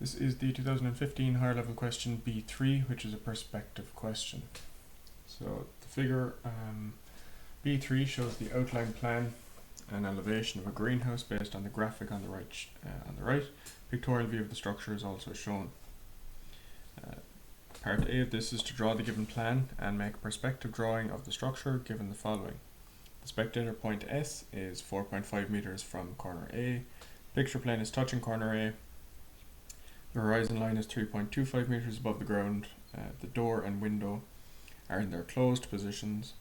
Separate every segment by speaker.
Speaker 1: This is the 2015 higher level question B3, which is a perspective question. So the figure B3 shows the outline plan and elevation of a greenhouse based on the graphic on the right. Pictorial view of the structure is also shown. Part A of this is to draw the given plan and make a perspective drawing of the structure given the following. The spectator point S is 4.5 meters from corner A. Picture plane is touching corner A. The horizon line is 3.25 meters above the ground. The door and window are in their closed positions.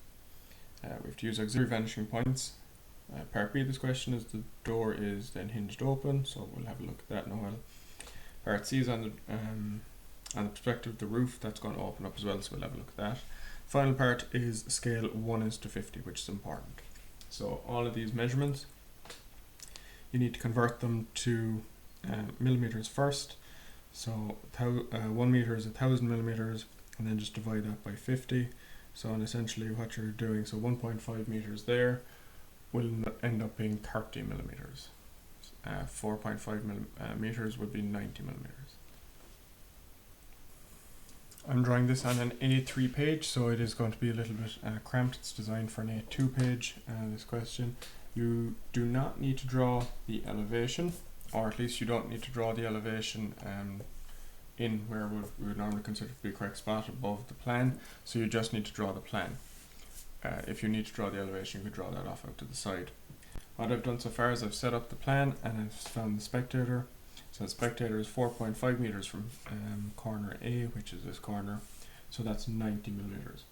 Speaker 1: We have to use auxiliary vanishing points. Part B of this question is the door is then hinged open, so we'll have a look at that in a while. Part C is on the perspective of the roof, that's going to open up as well, so we'll have a look at that. Final part is scale 1:50, which is important. So all of these measurements, you need to convert them to millimeters first. So 1 meter is 1,000 millimeters, and then just divide that by 50. So and essentially what you're doing, so 1.5 meters there will end up being 30 millimeters. 4.5 meters would be 90 millimeters. I'm drawing this on an A3 page, so it is going to be a little bit cramped. It's designed for an A2 page, this question. You do not need to draw the elevation, or at least you don't need to draw the elevation in where we would normally consider to be the correct spot above the plan, so you just need to draw the plan. If you need to draw the elevation, you could draw that off out to the side. What I've done so far is I've set up the plan and I've found the spectator. So the spectator is 4.5 meters from corner A, which is this corner, so that's 90 millimeters.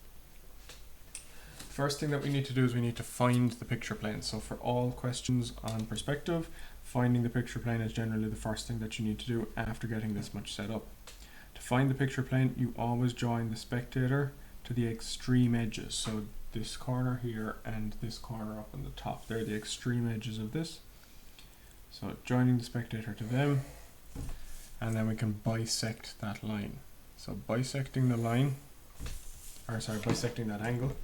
Speaker 1: First thing that we need to do is we need to find the picture plane. So for all questions on perspective, finding the picture plane is generally the first thing that you need to do after getting this much set up. To find the picture plane, you always join the spectator to the extreme edges. So this corner here and this corner up on the top, they're the extreme edges of this. So joining the spectator to them, and then we can bisect that line. So bisecting the line, bisecting that angle.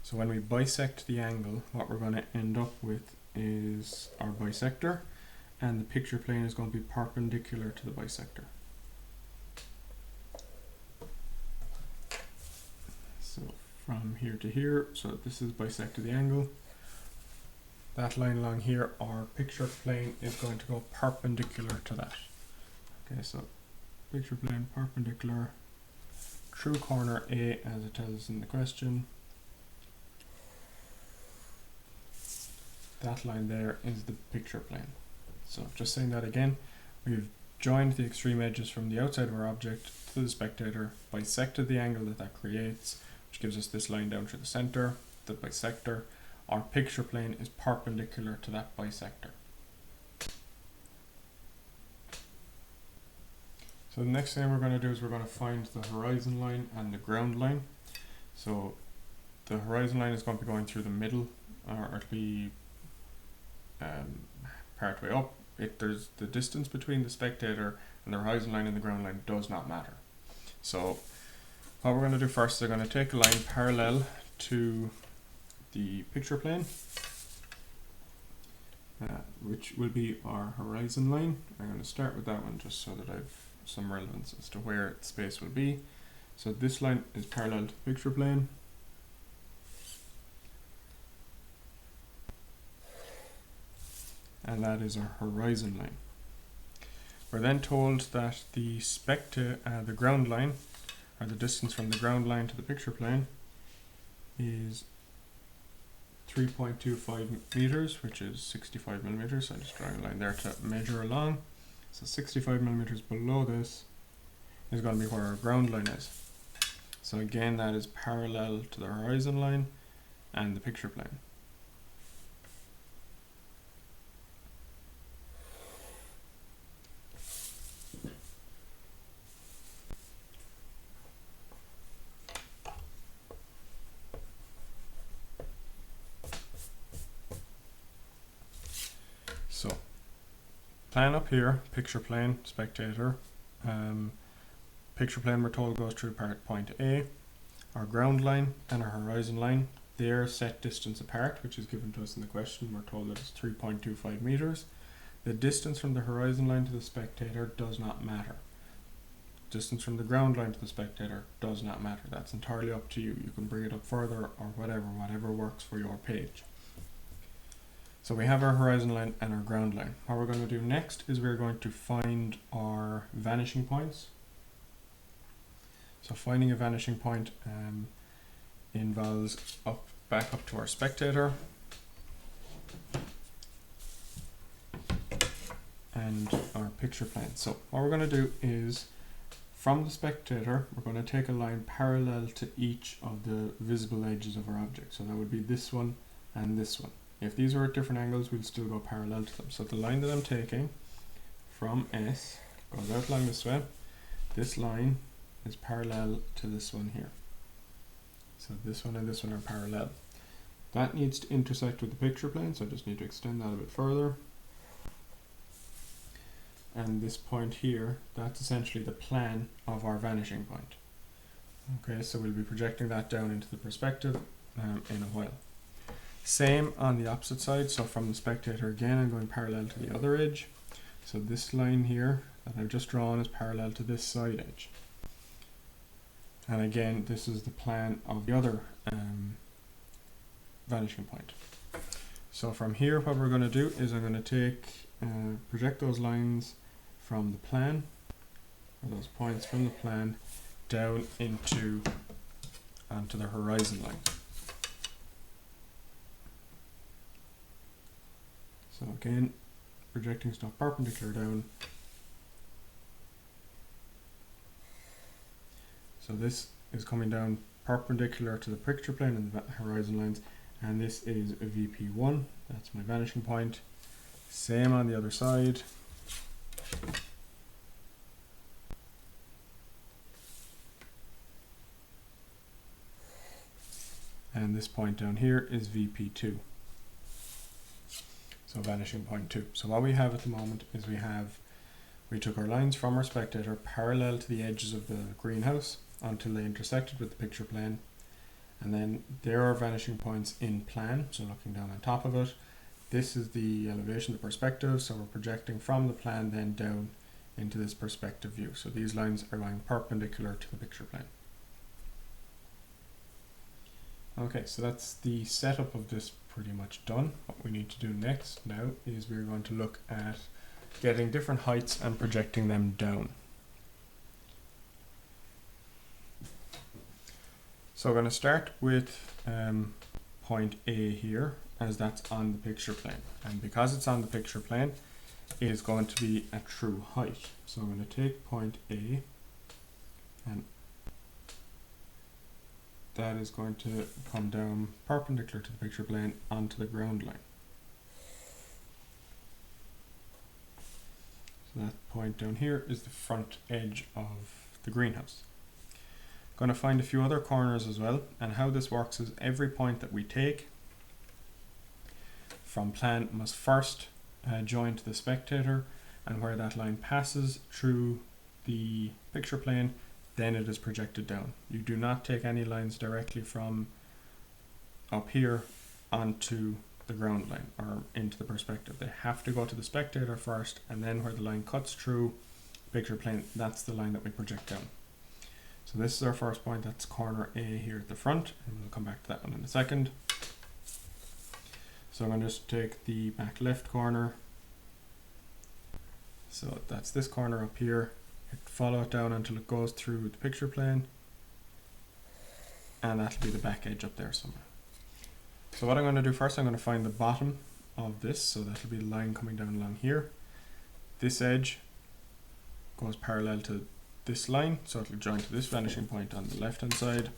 Speaker 1: So when we bisect the angle, what we're going to end up with is our bisector, and the picture plane is going to be perpendicular to the bisector. So from here to here, so this is bisected the angle. That line along here, our picture plane is going to go perpendicular to that. Okay, so picture plane perpendicular through corner A as it tells us in the question. That line there is the picture plane. So just saying that again, we've joined the extreme edges from the outside of our object to the spectator, bisected the angle that creates, which gives us this line down through the center, the bisector. Our picture plane is perpendicular to that bisector. So the next thing we're going to do is we're going to find the horizon line and the ground line. So the horizon line is going to be going through the middle, or it'll be part way up. There's the distance between the spectator and the horizon line and the ground line does not matter. So what we're going to do first is we're going to take a line parallel to the picture plane, which will be our horizon line. I'm going to start with that one just so that I've some relevance as to where space will be. So this line is parallel to the picture plane. And that is our horizon line. We're then told that the ground line, or the distance from the ground line to the picture plane, is 3.25 meters, which is 65 millimeters. So I'm just drawing a line there to measure along. So 65 millimeters below this is going to be where our ground line is. So again, that is parallel to the horizon line and the picture plane. So, plan up here, picture plane, spectator. Picture plane we're told goes through point A, our ground line and our horizon line their set distance apart, which is given to us in the question. We're told that it's 3.25 meters. The distance from the horizon line to the spectator does not matter. Distance from the ground line to the spectator does not matter. That's entirely up to you. You can bring it up further or whatever works for your page. So we have our horizon line and our ground line. What we're going to do next is we're going to find our vanishing points. So finding a vanishing point involves back up to our spectator and our picture plane. So what we're going to do is, from the spectator, we're going to take a line parallel to each of the visible edges of our object. So that would be this one and this one. If these were at different angles, we'll still go parallel to them. So the line that I'm taking from S goes out along this way. This line is parallel to this one here. So this one and this one are parallel. That needs to intersect with the picture plane, so I just need to extend that a bit further. And this point here, that's essentially the plan of our vanishing point. Okay, so we'll be projecting that down into the perspective in a while. Same on the opposite side, so from the spectator again, I'm going parallel to the other edge. So this line here that I've just drawn is parallel to this side edge. And again, this is the plan of the other vanishing point. So from here, what we're going to do is I'm going to project those lines from the plan, or those points from the plan, down onto the horizon line. So again, projecting stuff perpendicular down. So this is coming down perpendicular to the picture plane and the horizon lines, and this is a VP1, that's my vanishing point. Same on the other side. And this point down here is VP2. So vanishing point 2. So what we have at the moment is we took our lines from our spectator parallel to the edges of the greenhouse until they intersected with the picture plane, and then there are vanishing points in plan, so looking down on top of it. This is the elevation, the perspective, so we're projecting from the plan then down into this perspective view. So these lines are going perpendicular to the picture plane. Okay, so that's the setup of this pretty much done. What we need to do next now is we're going to look at getting different heights and projecting them down. So we're going to start with point A here, as that's on the picture plane. And because it's on the picture plane, it is going to be a true height. So I'm going to take point A, and that is going to come down perpendicular to the picture plane onto the ground line. So that point down here is the front edge of the greenhouse. Going to find a few other corners as well, and how this works is every point that we take from plan must first join to the spectator, and where that line passes through the picture plane, then it is projected down. You do not take any lines directly from up here onto the ground line or into the perspective. They have to go to the spectator first, and then where the line cuts through the picture plane, that's the line that we project down. So this is our first point, that's corner A here at the front, and we'll come back to that one in a second. So I'm going to just take the back left corner. So that's this corner up here. Follow it down until it goes through the picture plane, and that'll be the back edge up there somewhere. So what I'm going to do first, I'm going to find the bottom of this, so that'll be the line coming down along here. This edge goes parallel to this line, so it'll join to this vanishing point on the left hand side.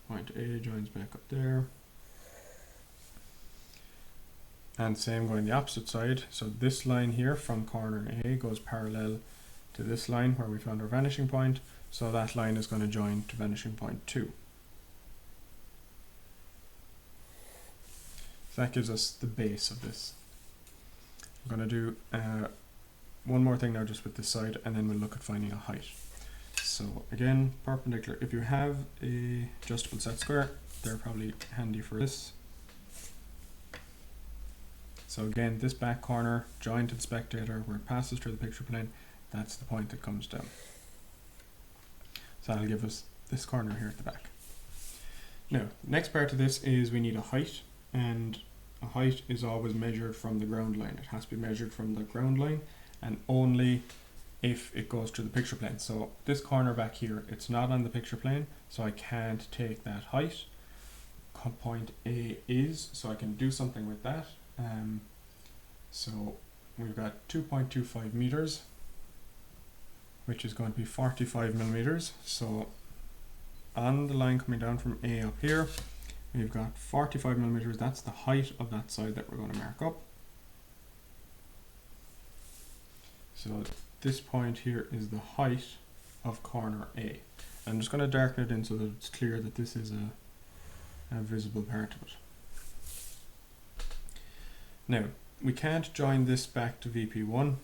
Speaker 1: Point A joins back up there, and same going the opposite side. So this line here from corner A goes parallel to this line where we found our vanishing point, so that line is going to join to vanishing point 2. So that gives us the base of this. I'm going to do one more thing now just with this side, and then we'll look at finding a height. So again, perpendicular. If you have a adjustable set square, they're probably handy for this. So again, this back corner joined to the spectator where it passes through the picture plane, that's the point that comes down. So that'll give us this corner here at the back. Now, next part of this is we need a height, and a height is always measured from the ground line. It has to be measured from the ground line, and only if it goes to the picture plane. So this corner back here, it's not on the picture plane, so I can't take that height. Point A is, so I can do something with that. So we've got 2.25 meters, which is going to be 45 millimeters. So on the line coming down from A up here, we've got 45 millimeters. That's the height of that side that we're going to mark up. So this point here is the height of corner A. I'm just going to darken it in so that it's clear that this is a visible part of it. Now, we can't join this back to VP1.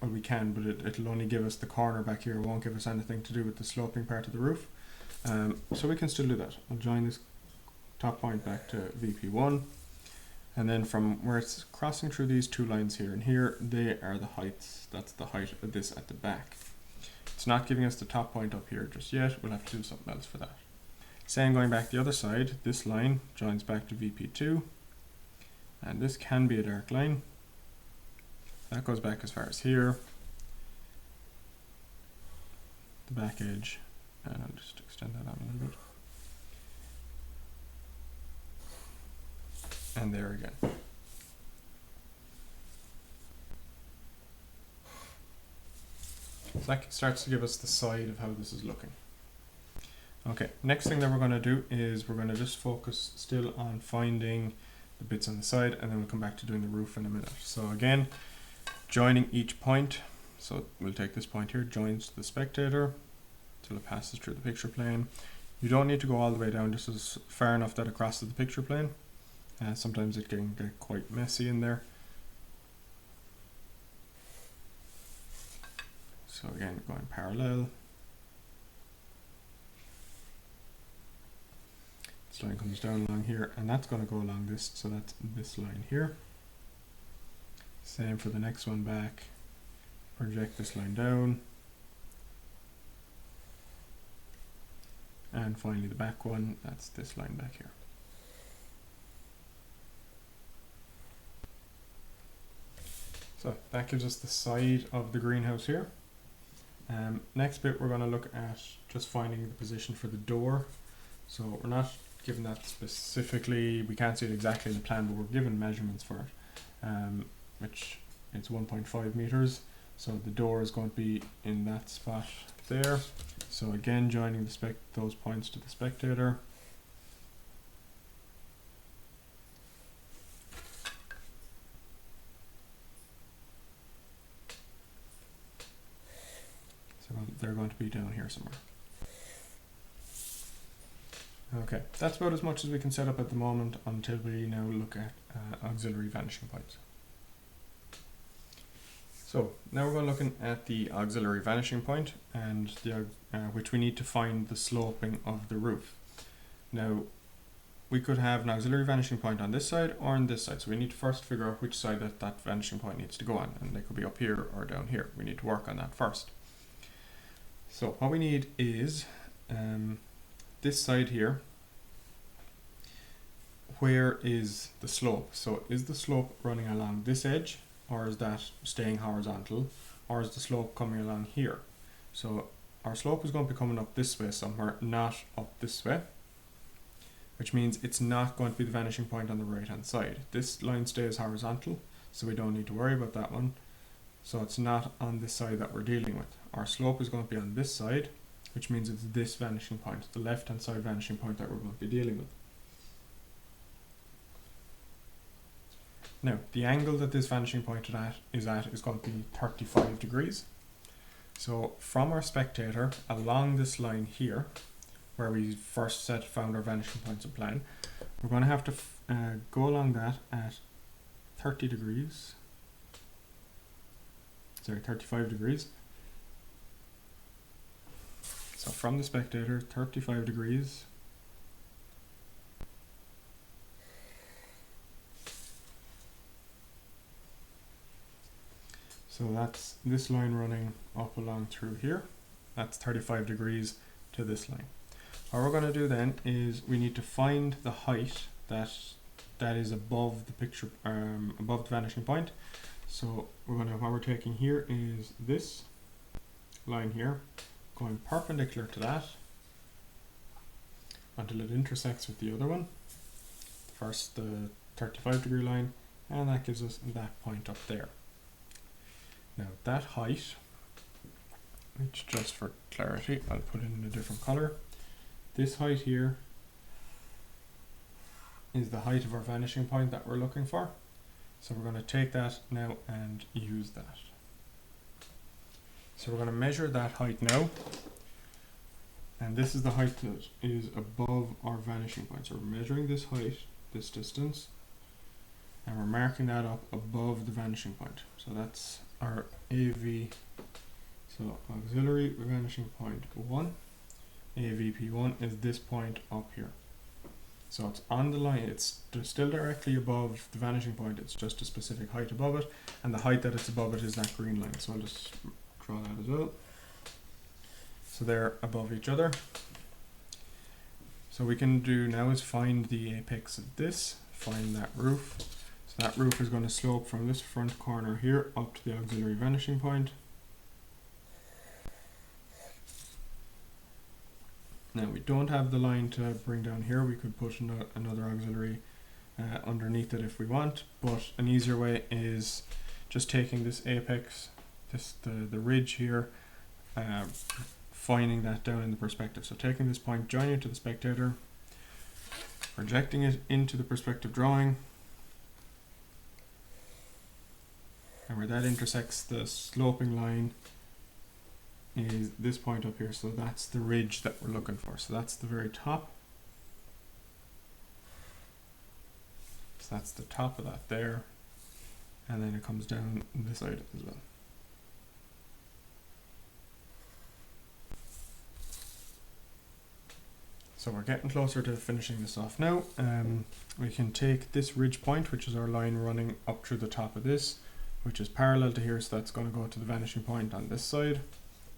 Speaker 1: Well, we can, but it'll only give us the corner back here. It won't give us anything to do with the sloping part of the roof. So we can still do that. I'll join this top point back to VP1. And then from where it's crossing through these two lines here and here, they are the heights. That's the height of this at the back. It's not giving us the top point up here just yet. We'll have to do something else for that. Same going back the other side. This line joins back to VP2. And this can be a dark line. That goes back as far as here. The back edge. And I'll just extend that out a little bit. And there again. So that starts to give us the side of how this is looking. Okay, next thing that we're going to do is we're going to just focus still on finding the bits on the side, and then we'll come back to doing the roof in a minute. So again, joining each point. So we'll take this point here, joins the spectator till it passes through the picture plane. You don't need to go all the way down, just as far enough that it crosses the picture plane. Sometimes it can get quite messy in there. So again, going parallel. This line comes down along here, and that's going to go along this, so that's this line here. Same for the next one back. Project this line down. And finally the back one, that's this line back here. So that gives us the side of the greenhouse here. Next bit we're going to look at just finding the position for the door. So we're not given that specifically, we can't see it exactly in the plan, but we're given measurements for it, which is 1.5 meters. So the door is going to be in that spot there. So again, joining those points to the spectator. So they're going to be down here somewhere. Okay, that's about as much as we can set up at the moment until we now look at auxiliary vanishing points. So now we're going to look at the auxiliary vanishing point, and which we need to find the sloping of the roof. Now we could have an auxiliary vanishing point on this side or on this side, so we need to first figure out which side that vanishing point needs to go on, and they could be up here or down here. We need to work on that first. So what we need is this side here. Where is the slope? So is the slope running along this edge, or is that staying horizontal, or is the slope coming along here? So our slope is going to be coming up this way somewhere, not up this way, which means it's not going to be the vanishing point on the right hand side. This line stays horizontal, so we don't need to worry about that one. So it's not on this side that we're dealing with. Our slope is going to be on this side, which means it's this vanishing point, the left hand side vanishing point that we're going to be dealing with. Now, the angle that this vanishing point is going to be 35 degrees. So from our spectator along this line here, where we first found our vanishing points of plan, we're going to have to go along that at 35 degrees. So from the spectator, 35 degrees. So that's this line running up along through here. That's 35 degrees to this line. What we're going to do then is we need to find the height that is above the picture, above the vanishing point. So what we're taking here is this line here, going perpendicular to that until it intersects with the other one. First the 35 degree line, and that gives us that point up there. Now that height, which just for clarity I'll put it in a different color, this height here is the height of our vanishing point that we're looking for. So we're going to take that now and use that. So we're going to measure that height now, and this is the height that is above our vanishing point. So we're measuring this height, this distance, and we're marking that up above the vanishing point. So that's our AV, so auxiliary vanishing point 1. AVP1 is this point up here. So it's on the line, it's still directly above the vanishing point, it's just a specific height above it, and the height that it's above it is that green line. So I'll just draw that as well. So they're above each other. So we can do now is find the apex of this, find that roof. So that roof is going to slope from this front corner here up to the auxiliary vanishing point. Now we don't have the line to bring down here, we could put another auxiliary underneath it if we want, but an easier way is just taking this apex, the ridge here, finding that down in the perspective. So taking this point, joining it to the spectator, projecting it into the perspective drawing, and where that intersects the sloping line is this point up here. So that's the ridge that we're looking for. So that's the very top. So that's the top of that there, and then it comes down this side as well. So we're getting closer to finishing this off now. We can take this ridge point, which is our line running up through the top of this, which is parallel to here, so that's going to go to the vanishing point on this side.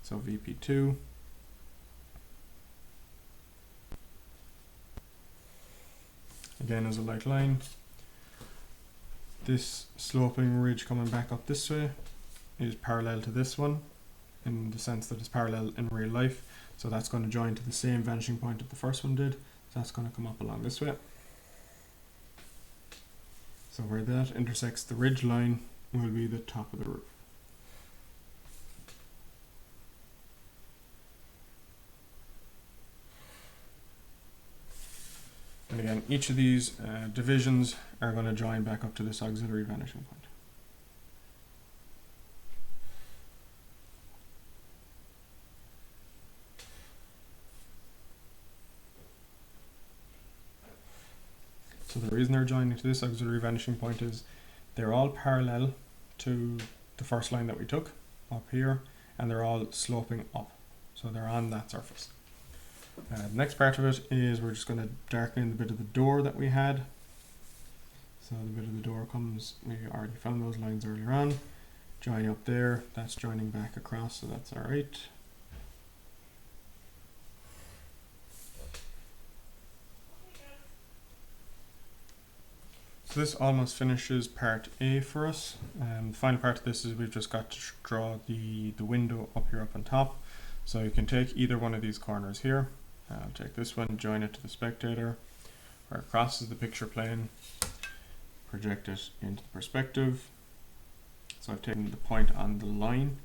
Speaker 1: So VP2. Again as a light line. This sloping ridge coming back up this way is parallel to this one, in the sense that it's parallel in real life. So that's going to join to the same vanishing point that the first one did. So that's going to come up along this way. So where that intersects the ridge line will be the top of the roof. And again, each of these divisions are going to join back up to this auxiliary vanishing point. So the reason they're joining to this auxiliary vanishing point is they're all parallel to the first line that we took up here, and they're all sloping up. So they're on that surface. The next part of it is we're just going to darken in the bit of the door that we had. So the bit of the door comes, we already found those lines earlier on. Join up there, that's joining back across, so that's alright. So this almost finishes part A for us. The final part of this is we've just got to draw the window up here up on top. So you can take either one of these corners here. I'll take this one, join it to the spectator, where it crosses the picture plane, project it into the perspective. So I've taken the point on the line.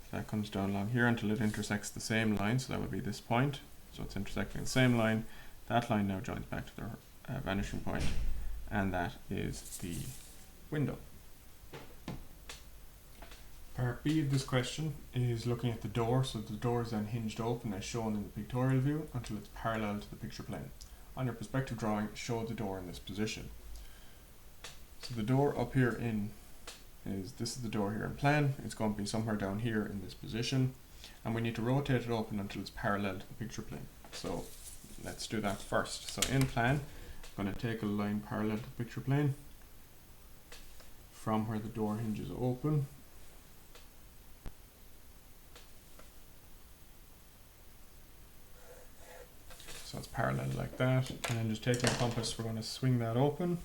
Speaker 1: So that comes down along here until it intersects the same line, so that would be this point. So it's intersecting the same line. That line now joins back to the vanishing point, and that is the window. Part B of this question is looking at the door. So the door is then hinged open as shown in the pictorial view until it's parallel to the picture plane. On your perspective drawing, show the door in this position. So the door up here this is the door here in plan. It's going to be somewhere down here in this position. and we need to rotate it open until it's parallel to the picture plane. So let's do that first. So in plan, I'm going to take a line parallel to the picture plane from where the door hinge is open. So it's parallel like that, and then just taking the compass, we're going to swing that open.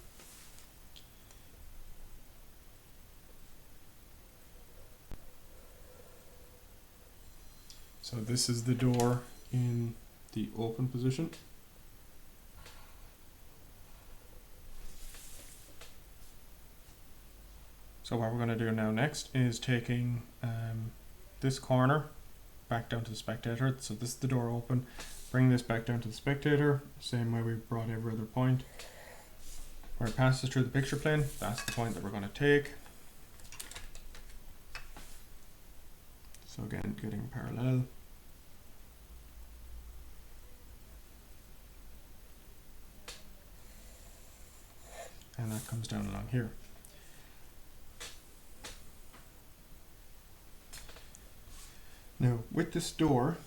Speaker 1: So this is the door in the open position. So what we're going to do now next is taking this corner back down to the spectator. So this is the door open. Bring this back down to the spectator, same way we brought every other point. Where it passes through the picture plane, that's the point that we're going to take. So again, getting parallel. And that comes down along here. Now, with this door,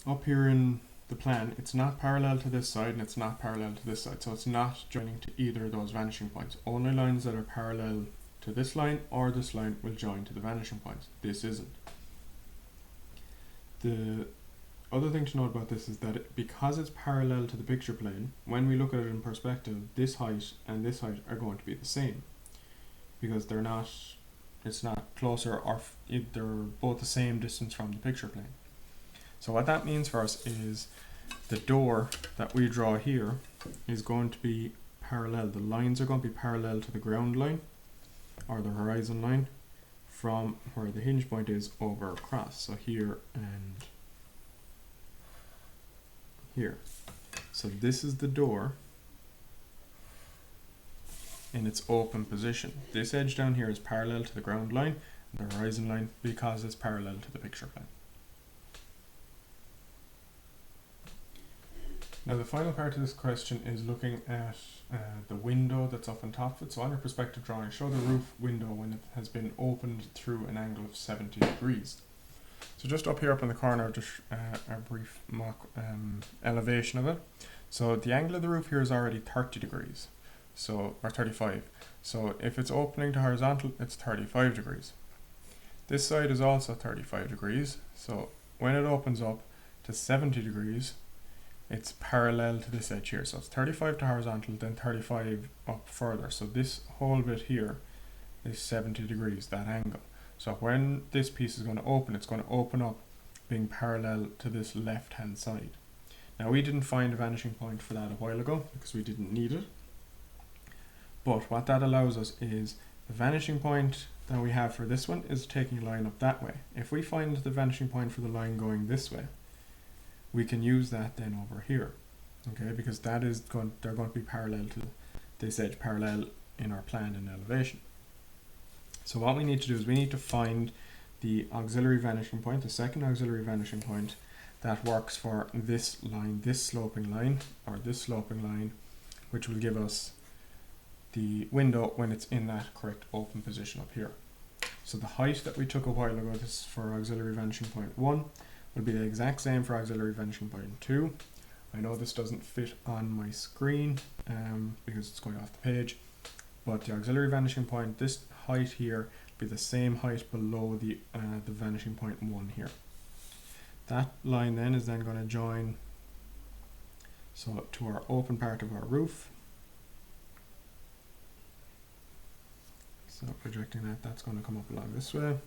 Speaker 1: up here in the plan, it's not parallel to this side and it's not parallel to this side, so it's not joining to either of those vanishing points. Only lines that are parallel to this line or this line will join to the vanishing points. This isn't. The other thing to note about this is that because it's parallel to the picture plane, when we look at it in perspective, this height and this height are going to be the same, because they're not, it's not closer, or they're both the same distance from the picture plane. So what that means for us is the door that we draw here is going to be parallel. The lines are going to be parallel to the ground line or the horizon line from where the hinge point is over across. So here and here. So this is the door in its open position. This edge down here is parallel to the ground line and the horizon line because it's parallel to the picture plane. Now the final part of this question is looking at the window that's up on top of it. So on your perspective drawing, show the roof window when it has been opened through an angle of 70 degrees. So just up here up in the corner, just a brief mock elevation of it. So the angle of the roof here is already 30 degrees, so, or 35. So if it's opening to horizontal, it's 35 degrees. This side is also 35 degrees. So when it opens up to 70 degrees, it's parallel to this edge here. So it's 35 to horizontal, then 35 up further. So this whole bit here is 70 degrees, that angle. So when this piece is going to open, it's going to open up being parallel to this left hand side. Now we didn't find a vanishing point for that a while ago because we didn't need it. But what that allows us is the vanishing point that we have for this one is taking a line up that way. If we find the vanishing point for the line going this way, we can use that then over here, okay, because that is they're going to be parallel to this edge, parallel in our plan and elevation. So what we need to do is we need to find the auxiliary vanishing point, the second auxiliary vanishing point that works for this line, this sloping line, or this sloping line, which will give us the window when it's in that correct open position up here. So the height that we took a while ago, this is for auxiliary vanishing point 1, will be the exact same for auxiliary vanishing point 2. I know this doesn't fit on my screen because it's going off the page, but the auxiliary vanishing point, this height here, will be the same height below the vanishing point 1 here. That line then is then going to join so to our open part of our roof. So projecting that, that's going to come up along this way.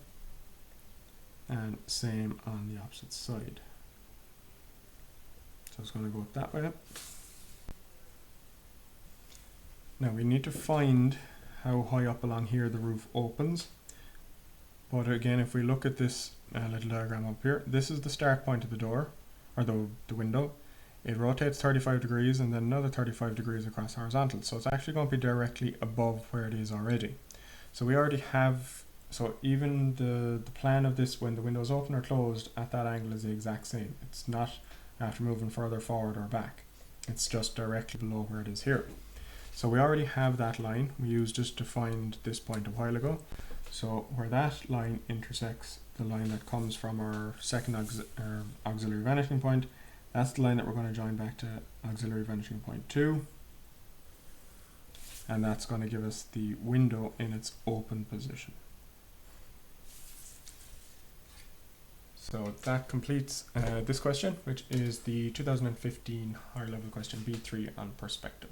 Speaker 1: And same on the opposite side. So it's going to go up that way. Now we need to find how high up along here the roof opens. But again, if we look at this little diagram up here, this is the start point of the door, or the window. It rotates 35 degrees and then another 35 degrees across horizontal. So it's actually going to be directly above where it is already. So we already have, so even the plan of this when the window is open or closed at that angle is the exact same. It's not after moving further forward or back. It's just directly below where it is here. So we already have that line we used just to find this point a while ago. So where that line intersects the line that comes from our second auxiliary vanishing point. That's the line that we're going to join back to auxiliary vanishing point 2. And that's going to give us the window in its open position. So that completes this question, which is the 2015 higher level question B3 on perspective.